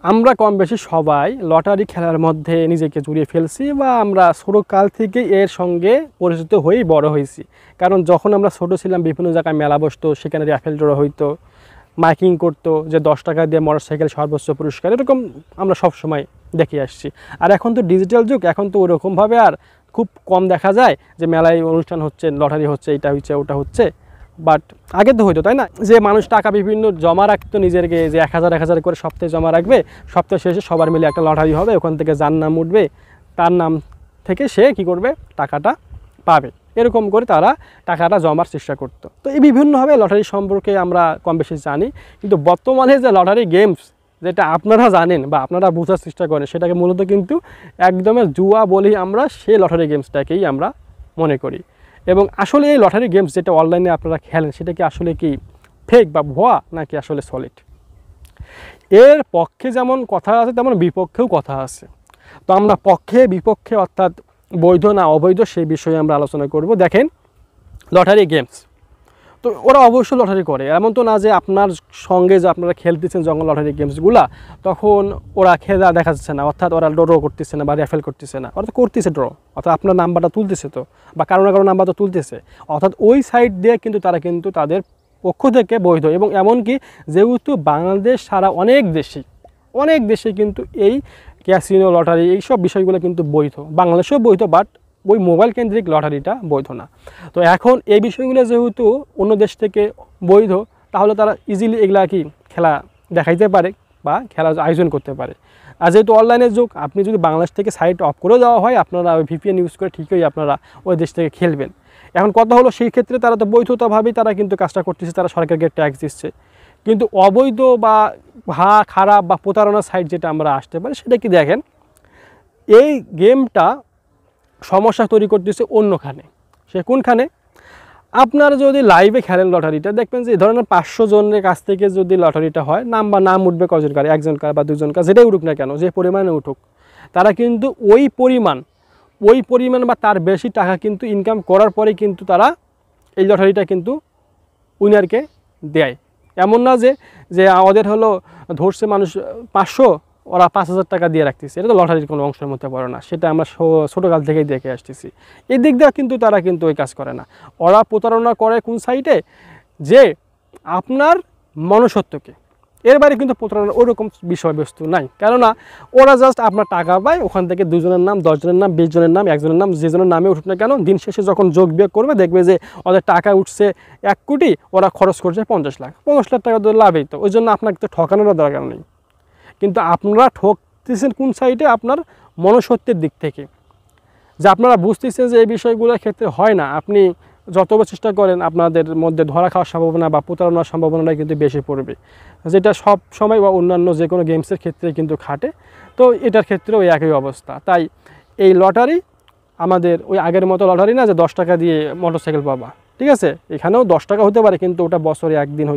আমরা কম বেশি সবাই লটারি খেলার মধ্যে নিজেকে জড়িয়ে ফেলছি বা আমরা ছোটোকাল থেকে এর সঙ্গে পরিচিত হয়েই বড় হয়েছি। কারণ যখন আমরা ছোটো ছিলাম বিভিন্ন জায়গায় মেলা বসতো, সেখানে র্যাফেল ড্র হইতো, মাইকিং করতো যে 10 টাকা দিয়ে মোটরসাইকেল সর্বোচ্চ পুরস্কার, এরকম আমরা সব সময় দেখে আসছি। আর এখন তো ডিজিটাল যুগ, এখন তো ওরকমভাবে আর খুব কম দেখা যায় যে মেলায় অনুষ্ঠান হচ্ছে, লটারি হচ্ছে, এটা হচ্ছে, ওটা হচ্ছে। বাট আগে তো হইতো, তাই না, যে মানুষ টাকা বিভিন্ন জমা রাখতো নিজেরকে, যে 1000 করে সপ্তাহে জমা রাখবে, সপ্তাহ শেষে সবার মিলে একটা লটারি হবে, ওখান থেকে যার নাম উঠবে তার নাম থেকে সে কি করবে, টাকাটা পাবে। এরকম করে তারা টাকাটা জমার চেষ্টা করতো। তো এই বিভিন্নভাবে লটারি সম্পর্কে আমরা কম বেশি জানি। কিন্তু বর্তমানে যে লটারি গেমস, যেটা আপনারা জানেন বা আপনারা বোঝার চেষ্টা করেন, সেটাকে মূলত কিন্তু একদমই জুয়া বলি আমরা, সেই লটারি গেমসটাকেই আমরা মনে করি। এবং আসলে এই লটারি গেমস যেটা অনলাইনে আপনারা খেলেন, সেটা কি আসলে কি ফেক বা ভুয়া নাকি আসলে সলিড? এর পক্ষে যেমন কথা আছে তেমন বিপক্ষেও কথা আছে। তো আমরা পক্ষে বিপক্ষে অর্থাৎ বৈধ না অবৈধ সেই বিষয়ে আমরা আলোচনা করব। দেখেন, লটারি গেমস তো ওরা অবশ্যই লটারি করে, এমন তো না যে আপনার সঙ্গে যে আপনারা খেলতেছেন যখন লটারি গেমসগুলা, তখন ওরা খেলা দেখা যাচ্ছে না, অর্থাৎ ওরা ড্র করতেছে না বা র্যাফেল করতেছে না, ওরা তো করতেছে ড্র, অর্থাৎ আপনার নাম্বারটা তুলতেছে তো, বা কারো না কারো নাম্বার তো তুলতেছে, অর্থাৎ ওই সাইড দিয়ে কিন্তু তারা কিন্তু তাদের পক্ষ থেকে বৈধ। এবং এমনকি যেহেতু বাংলাদেশ ছাড়া অনেক দেশে কিন্তু এই ক্যাসিনো লটারি এইসব বিষয়গুলো কিন্তু বৈধ, বাংলাদেশেও বৈধ, বাট ওই মোবাইল কেন্দ্রিক লটারিটা বৈধ না। তো এখন এই বিষয়গুলো যেহেতু অন্য দেশ থেকে বৈধ, তাহলে তারা ইজিলি এগুলা কি খেলা দেখাইতে পারে বা খেলা আয়োজন করতে পারে। আর যেহেতু অনলাইনের যুগ, আপনি যদি বাংলাদেশ থেকে সাইট অফ করে দেওয়া হয়, আপনারা ওই ভিপিএন ইউজ করে ঠিকই আপনারা ওই দেশ থেকে খেলবেন। এখন কথা হলো, সেই ক্ষেত্রে তারা তো বৈধতাভাবেই তারা কিন্তু কাজটা করতেছে, তারা সরকারকে ট্যাক্স দিচ্ছে। কিন্তু অবৈধ বা খারাপ বা প্রতারণার সাইট যেটা আমরা আসতে পারি, সেটা কি দেখেন, এই গেমটা সমস্যা তৈরি করতেছে অন্যখানে। সে কোনখানে? আপনারা যদি লাইভে খেলেন লটারিটা, দেখবেন যে ধরেন 500 জনের কাছ থেকে যদি লটারিটা হয়, নাম উঠবে কজনকার, একজনকার বা দুজনকার, যেটাই উঠুক না কেন, যে পরিমাণে উঠুক, তারা কিন্তু ওই পরিমাণ বা তার বেশি টাকা কিন্তু ইনকাম করার পরে কিন্তু তারা এই লটারিটা কিন্তু উইনারকে দেয়। এমন না যে ওদের হলো ধরছে মানুষ 500, ওরা 5000 টাকা দিয়ে রাখতেছে, এটা তো লটারির কোনো অংশের মধ্যে পড়ে না, সেটা আমরা ছোটোকাল থেকেই দেখে আসতেছি। এই দিক দিয়ে কিন্তু তারা কিন্তু ওই কাজ করে না। ওরা প্রতারণা করে কোন সাইটে, যে আপনার মনুষ্যত্বকে, এর বাইরে কিন্তু প্রতারণার ওরকম বিষয়বস্তু নাই। কেননা ওরা জাস্ট আপনার টাকা পায়, ওখান থেকে 2 জনের নাম, 10 জনের নাম, 20 জনের নাম, 1 জনের নাম, যে জনের নামে উঠুক না কেন, দিন শেষে যখন যোগ বিয়োগ করবে দেখবে যে ওদের টাকা উঠছে 1 কোটি, ওরা খরচ করছে 50 লাখ। 50 লাখ টাকা তো লাভই, তো ওই জন্য আপনাকে তো ঠকানোর দরকার নেই। কিন্তু আপনারা ঠকতেছেন কোন সাইডে? আপনার মনুষ্যত্বের দিক থেকে, যে আপনারা বুঝতেছেন যে এই বিষয়গুলোর ক্ষেত্রে হয় না। আপনি যতবার চেষ্টা করেন, আপনাদের মধ্যে ধরা খাওয়ার সম্ভাবনা বা প্রতারণার সম্ভাবনাটা কিন্তু বেশি পড়বে, যেটা সব সময় বা অন্যান্য যে কোনো গেমসের ক্ষেত্রে কিন্তু খাটে। তো এটার ক্ষেত্রেও ওই একই অবস্থা। তাই এই লটারি আমাদের ওই আগের মতো লটারি না যে 10 টাকা দিয়ে মোটরসাইকেল পাবা, ঠিক আছে, এখানেও 10 টাকা হতে পারে, কিন্তু ওটা বছরে 1 দিন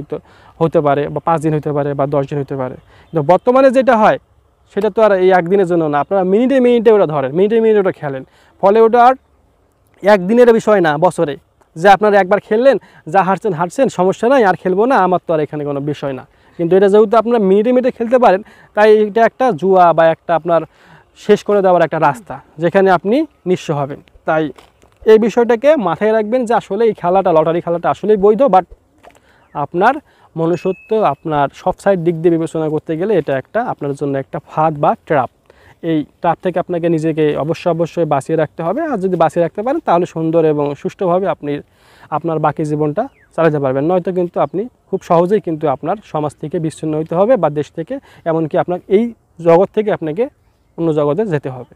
হতে পারে, বা 5 দিন হতে পারে, বা 10 দিন হতে পারে। কিন্তু বর্তমানে যেটা হয়, সেটা তো আর এই 1 দিনের জন্য না, আপনারা মিনিটে ওটা ধরেন, মিনিটে ওটা খেলেন, ফলে ওটা আর 1 দিনের বিষয় না, বছরে, যে আপনারা একবার খেললেন, যা হারছেন, সমস্যা নাই, আর খেলবো না, আমার তো আর এখানে কোনো বিষয় না। কিন্তু এটা যেহেতু আপনারা মিনিটে খেলতে পারেন, তাই এটা একটা জুয়া বা একটা আপনার শেষ করে দেওয়ার একটা রাস্তা, যেখানে আপনি নিঃস্ব হবেন। তাই এই বিষয়টাকে মাথায় রাখবেন যে আসলে এই খেলাটা, লটারি খেলাটা আসলেই বৈধ, বাট আপনার মনুষ্যত্ব, আপনার সব সাইড দিক দিয়ে বিবেচনা করতে গেলে এটা একটা আপনার জন্য একটা ফাঁদ বা ট্র্যাপ। এই ট্র্যাপ থেকে আপনাকে নিজেকে অবশ্যই বাঁচিয়ে রাখতে হবে। আর যদি বাঁচিয়ে রাখতে পারেন, তাহলে সুন্দর এবং সুষ্ঠুভাবে আপনি আপনার বাকি জীবনটা চালাতে পারবেন। নয়তো কিন্তু আপনি খুব সহজেই কিন্তু আপনার সমাজ থেকে বিচ্ছিন্ন হতে হবে, বা দেশ থেকে, এমনকি আপনার এই জগৎ থেকে আপনাকে অন্য জগতে যেতে হবে।